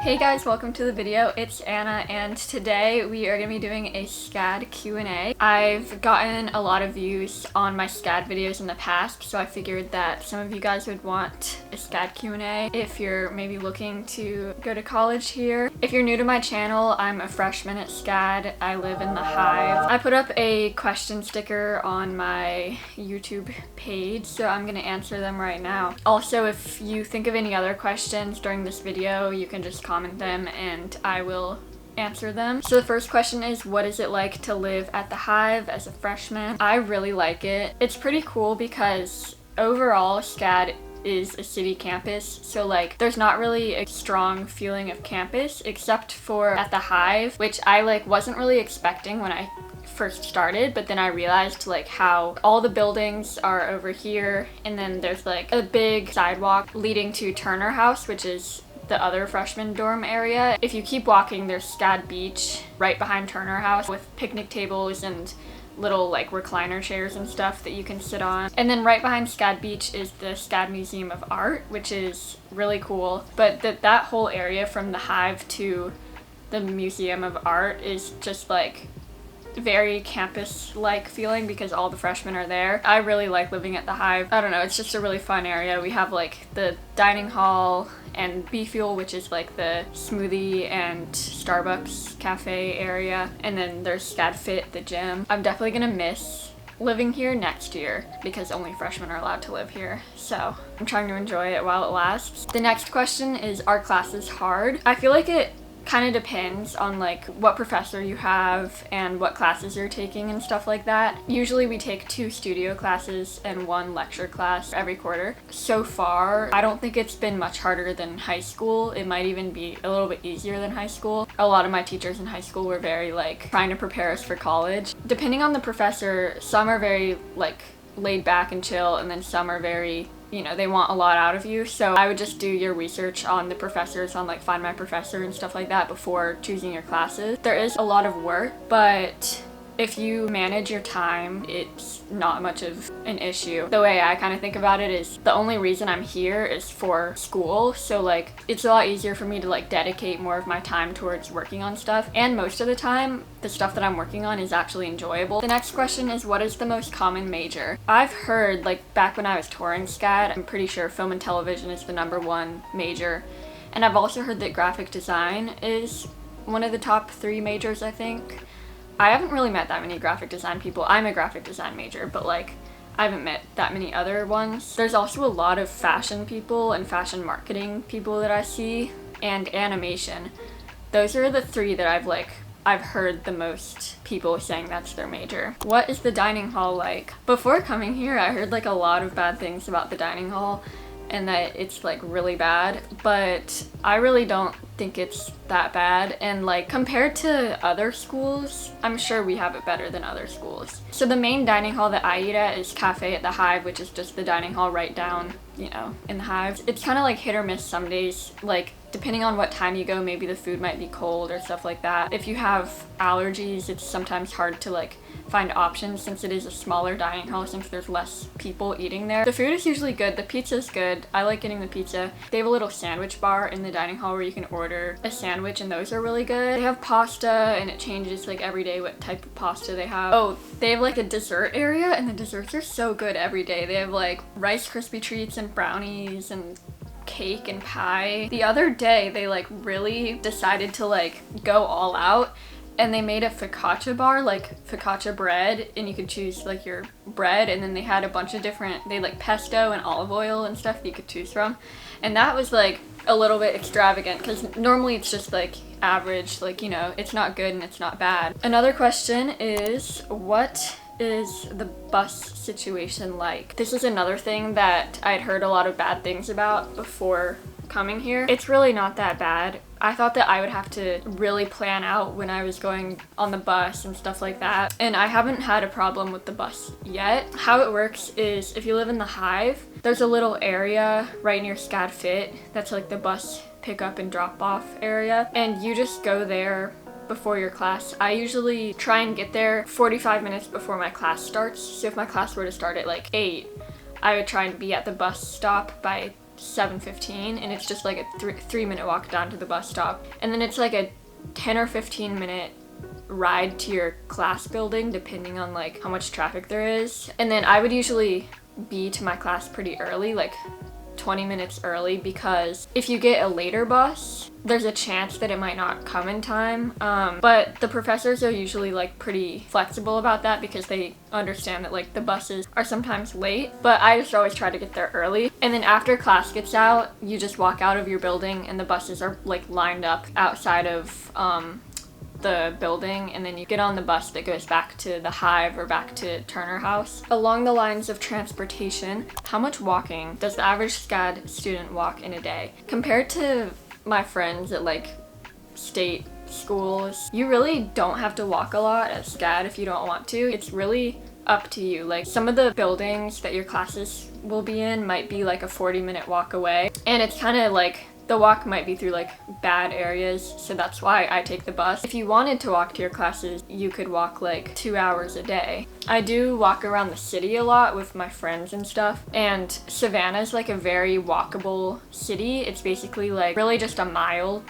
Hey guys, welcome to the video. It's Anna and today we are going to be doing a SCAD Q&A. I've gotten a lot of views on my SCAD videos in the past, so I figured that some of you guys would want a SCAD Q&A if you're maybe looking to go to college here. If you're new to my channel, I'm a freshman at SCAD. I live in the Hive. I put up a question sticker on my YouTube page, so I'm going to answer them right now. Also, if you think of any other questions during this video, you can just comment them and I will answer them. So the first question is, what is it like to live at the Hive as a freshman? I really like it. It's pretty cool because overall SCAD is a city campus, so like there's not really a strong feeling of campus except for at the Hive, which I wasn't really expecting when I first started, but then I realized how all the buildings are over here and then there's a big sidewalk leading to Turner House, which is the other freshman dorm area. If you keep walking, there's SCAD Beach right behind Turner House with picnic tables and little recliner chairs and stuff that you can sit on. And then right behind SCAD Beach is the SCAD Museum of Art, which is really cool. But that whole area from the Hive to the Museum of Art is just very campus-like feeling because all the freshmen are there. I really like living at the Hive. I don't know, it's just a really fun area. We have the dining hall and B-Fuel, which is the smoothie and Starbucks cafe area. And then there's SCAD Fit, the gym. I'm definitely gonna miss living here next year because only freshmen are allowed to live here. So I'm trying to enjoy it while it lasts. The next question is, are classes hard? I feel like it kind of depends on what professor you have and what classes you're taking and stuff like that. Usually we take 2 studio classes and 1 lecture class every quarter. So far, I don't think it's been much harder than high school. It might even be a little bit easier than high school. A lot of my teachers in high school were very trying to prepare us for college. Depending on the professor, some are very laid back and chill, and then some are very, they want a lot out of you. So I would just do your research on the professors, on Find My Professor and stuff like that before choosing your classes. There is a lot of work, but if you manage your time, it's not much of an issue. The way I kind of think about it is the only reason I'm here is for school, so it's a lot easier for me to back more of my time towards working on stuff, and most of the time the stuff that I'm working on is actually enjoyable. The next question is, what is the most common major? I've heard, back when I was touring SCAD, I'm pretty sure film and television is the #1 major, and I've also heard that graphic design is one of the top 3 majors, I think. I haven't really met that many graphic design people. I'm a graphic design major, but I haven't met that many other ones. There's also a lot of fashion people and fashion marketing people that I see, and animation. Those are the 3 that I've heard the most people saying that's their major. What is the dining hall like? Before coming here, I heard a lot of bad things about the dining hall and that it's really bad, but I really don't think it's that bad. And compared to other schools, I'm sure we have it better than other schools. So the main dining hall that I eat at is Cafe at the Hive, which is just the dining hall right down, in the Hive. It's kind of hit or miss some days. Depending on what time you go, maybe the food might be cold or stuff like that. If you have allergies, it's sometimes hard to find options since it is a smaller dining hall, since there's less people eating there. The food is usually good. The pizza's good. I like getting the pizza. They have a little sandwich bar in the dining hall where you can order a sandwich, and those are really good. They have pasta, and it changes every day what type of pasta they have. Oh, they have a dessert area, and the desserts are so good every day. They have Rice Krispie treats and brownies and cake and pie. The other day they really decided to go all out, and they made a focaccia bar, focaccia bread, and you could choose your bread, and then they had a bunch of different, pesto and olive oil and stuff that you could choose from, and that was a little bit extravagant because normally it's just average, it's not good and it's not bad. Another question is, what is the bus situation like? This is another thing that I'd heard a lot of bad things about before coming here. It's really not that bad. I thought that I would have to really plan out when I was going on the bus and stuff like that, and I haven't had a problem with the bus yet. How it works is, if you live in the Hive, there's a little area right near SCAD Fit that's the bus pickup and drop off area, and you just go there before your class. I usually try and get there 45 minutes before my class starts, so if my class were to start at 8, I would try and be at the bus stop by 7:15, and it's just like a 3-minute walk down to the bus stop. And then it's like a 10 or 15 minute ride to your class building, depending on like how much traffic there is. And then I would usually be to my class pretty early, like 20 minutes early, because if you get a later bus, there's a chance that it might not come in time. But the professors are usually like pretty flexible about that because they understand that like the buses are sometimes late. But I just always try to get there early. And then after class gets out, you just walk out of your building and the buses are like lined up outside of the building, and then you get on the bus that goes back to the Hive or back to Turner House. Along the lines of transportation, how much walking does the average SCAD student walk in a day? Compared to my friends at like state schools, you really don't have to walk a lot at SCAD if you don't want to. It's really up to you. Like some of the buildings that your classes will be in might be like a 40-minute walk away, and it's kind of like the walk might be through like bad areas, so that's why I take the bus. If you wanted to walk to your classes, you could walk like 2 hours a day. I do walk around the city a lot with my friends and stuff, and Savannah is like a very walkable city. It's basically like really just a mile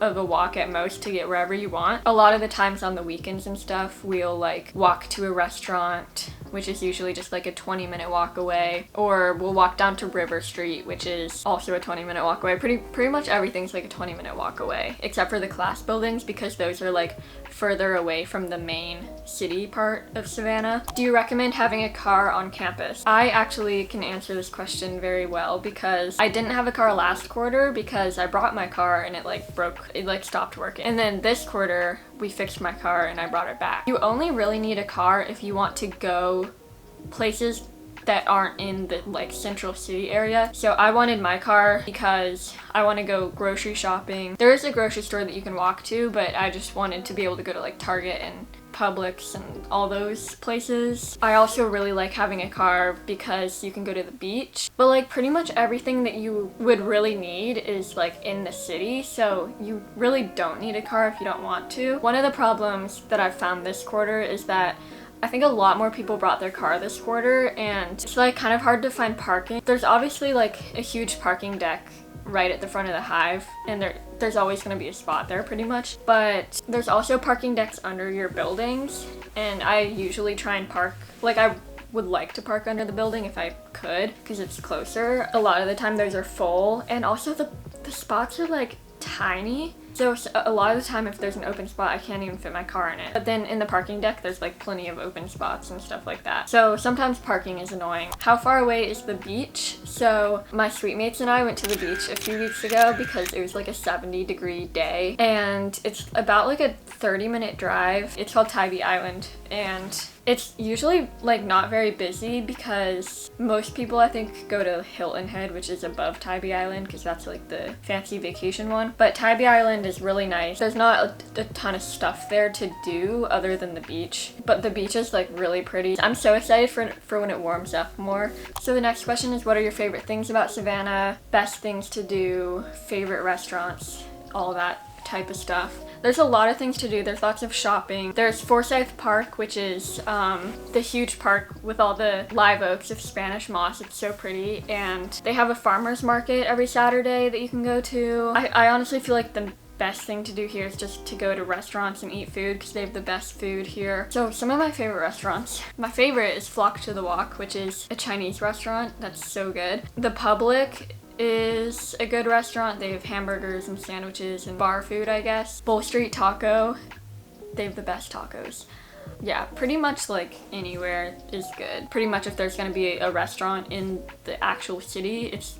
of a walk at most to get wherever you want. A lot of the times on the weekends and stuff, we'll like walk to a restaurant, which is usually just like a 20-minute walk away, or we'll walk down to River Street, which is also a 20-minute walk away. Pretty much everything's like a 20-minute walk away, except for the class buildings, because those are like further away from the main city part of Savannah. Do you recommend having a car on campus? I actually can answer this question very well, because I didn't have a car last quarter because I brought my car and it like broke, it like stopped working. And then this quarter we fixed my car and I brought it back. You only really need a car if you want to go places that aren't in the like central city area. So I wanted my car because I want to go grocery shopping. There is a grocery store that you can walk to, but I just wanted to be able to go to like Target and Publix and all those places. I also really like having a car because you can go to the beach, but like pretty much everything that you would really need is like in the city, so you really don't need a car if you don't want to. One of the problems that I've found this quarter is that I think a lot more people brought their car this quarter, and it's like kind of hard to find parking. There's obviously like a huge parking deck right at the front of the Hive, and there's always going to be a spot there pretty much, but there's also parking decks under your buildings, and I usually try and park, like I would like to park under the building if I could because it's closer. A lot of the time those are full, and also the spots are like tiny. So a lot of the time if there's an open spot, I can't even fit my car in it. But then in the parking deck, there's like plenty of open spots and stuff like that. So sometimes parking is annoying. How far away is the beach? So my suite mates and I went to the beach a few weeks ago because it was like a 70-degree day. And it's about like a 30-minute drive. It's called Tybee Island. And it's usually like not very busy because most people I think go to Hilton Head, which is above Tybee Island, because that's like the fancy vacation one. But Tybee Island is really nice. There's not a ton of stuff there to do other than the beach, but the beach is like really pretty. I'm so excited for when it warms up more. So the next question is, what are your favorite things about Savannah? Best things to do, favorite restaurants, all that type of stuff. There's a lot of things to do. There's lots of shopping. There's Forsyth Park, which is the huge park with all the live oaks of Spanish moss. It's so pretty. And they have a farmer's market every Saturday that you can go to. I honestly feel like the best thing to do here is just to go to restaurants and eat food because they have the best food here. So some of my favorite restaurants. My favorite is Flock to the Walk, which is a Chinese restaurant that's so good. The Public is a good restaurant. They have hamburgers and sandwiches and bar food, I guess. Bull Street Taco, they have the best tacos. Yeah, pretty much like anywhere is good. Pretty much if there's gonna be a restaurant in the actual city, it's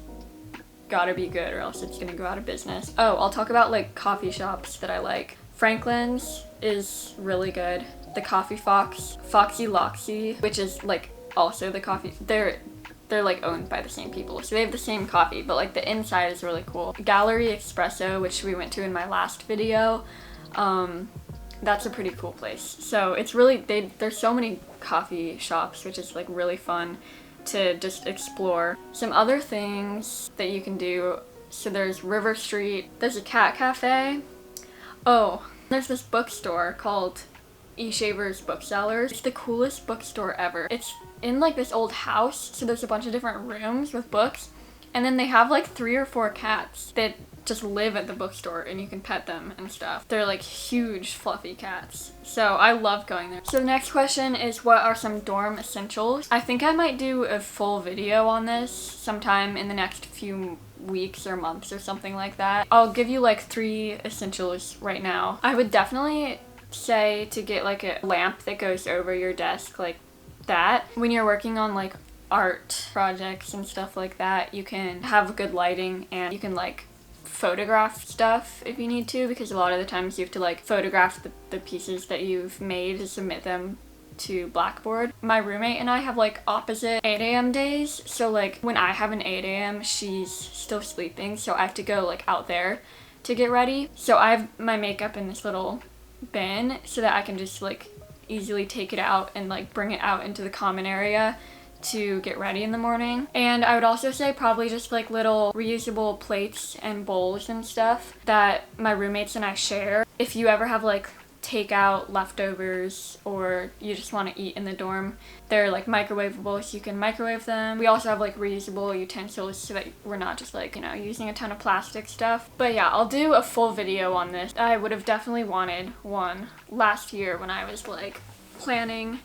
gotta be good or else it's gonna go out of business. Oh, I'll talk about like coffee shops that I like. Franklin's is really good. The Coffee Fox, Foxy Loxy, which is like also the coffee, they're like owned by the same people, so they have the same coffee, but like the inside is really cool. Gallery Espresso, which we went to in my last video, that's a pretty cool place. So it's really, there's so many coffee shops, which is like really fun to just explore. Some other things that you can do, so there's River Street, there's a cat cafe. Oh, there's this bookstore called E-Shaver's Booksellers. It's the coolest bookstore ever. It's in like this old house, so there's a bunch of different rooms with books, And then they have like 3 or 4 cats that just live at the bookstore and you can pet them and stuff. They're like huge fluffy cats. So I love going there. So the next question is, what are some dorm essentials? I think I might do a full video on this sometime in the next few weeks or months or something like that. I'll give you like 3 essentials right now. I would definitely say to get like a lamp that goes over your desk like that. When you're working on like art projects and stuff like that, you can have good lighting and you can like photograph stuff if you need to, because a lot of the times you have to like photograph the pieces that you've made to submit them to Blackboard. My roommate and I have like opposite 8 a.m. days, so like when I have an 8 a.m. she's still sleeping, so I have to go like out there to get ready. So I have my makeup in this little bin so that I can just like easily take it out and like bring it out into the common area to get ready in the morning. And I would also say probably just like little reusable plates and bowls and stuff that my roommates and I share. If you ever have like takeout leftovers or you just want to eat in the dorm, they're like microwavable, so you can microwave them. We also have like reusable utensils so that we're not just like, you know, using a ton of plastic stuff. But yeah, I'll do a full video on this. I would have definitely wanted one last year when I was like planning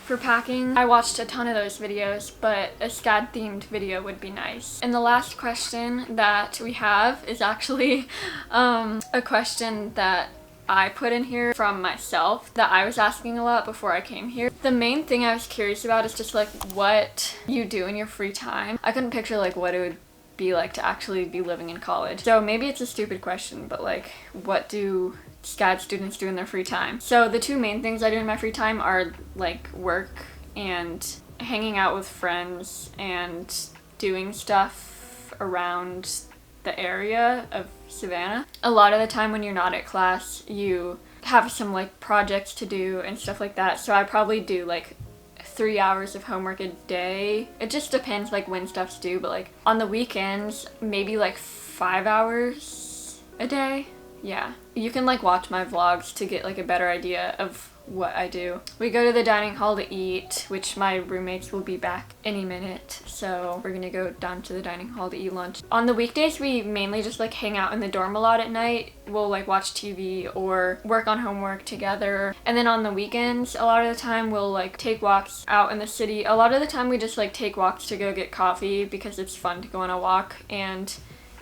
for packing. I watched a ton of those videos, but a SCAD themed video would be nice. And the last question that we have is actually a question that I put in here from myself that I was asking a lot before I came here. The main thing I was curious about is just like what you do in your free time. I couldn't picture like what it would be like to actually be living in college. So maybe it's a stupid question, but like what do SCAD students do in their free time? So the 2 main things I do in my free time are like work and hanging out with friends and doing stuff around the area of Savannah. A lot of the time when you're not at class, you have some like projects to do and stuff like that. So I probably do like 3 hours of homework a day. It just depends like when stuff's due, but like on the weekends, maybe like 5 hours a day. Yeah. You can like watch my vlogs to get like a better idea of what I do. We go to the dining hall to eat, which my roommates will be back any minute, so we're gonna go down to the dining hall to eat lunch. On the weekdays, we mainly just like hang out in the dorm a lot at night. We'll like watch TV or work on homework together. And then on the weekends, a lot of the time we'll like take walks out in the city. A lot of the time we just like take walks to go get coffee because it's fun to go on a walk and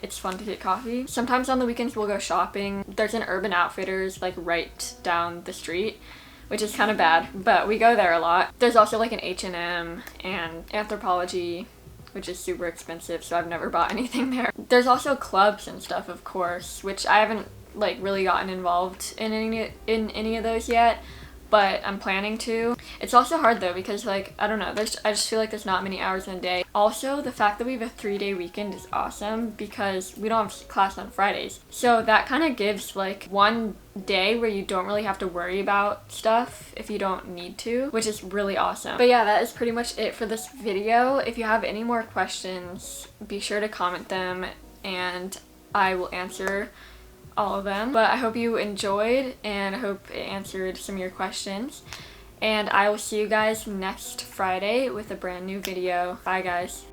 it's fun to get coffee. Sometimes on the weekends we'll go shopping. There's an Urban Outfitters like right down the street, which is kind of bad, but we go there a lot. There's also like an H&M and Anthropologie, which is super expensive, so I've never bought anything there. There's also clubs and stuff, of course, which I haven't like really gotten involved in any of those yet, but I'm planning to. It's also hard though because like, I don't know, I just feel like there's not many hours in a day. Also, the fact that we have a 3-day weekend is awesome because we don't have class on Fridays. So that kind of gives like one day where you don't really have to worry about stuff if you don't need to, which is really awesome. But yeah, that is pretty much it for this video. If you have any more questions, be sure to comment them and I will answer all of them. But I hope you enjoyed and I hope it answered some of your questions. And I will see you guys next Friday with a brand new video. Bye guys.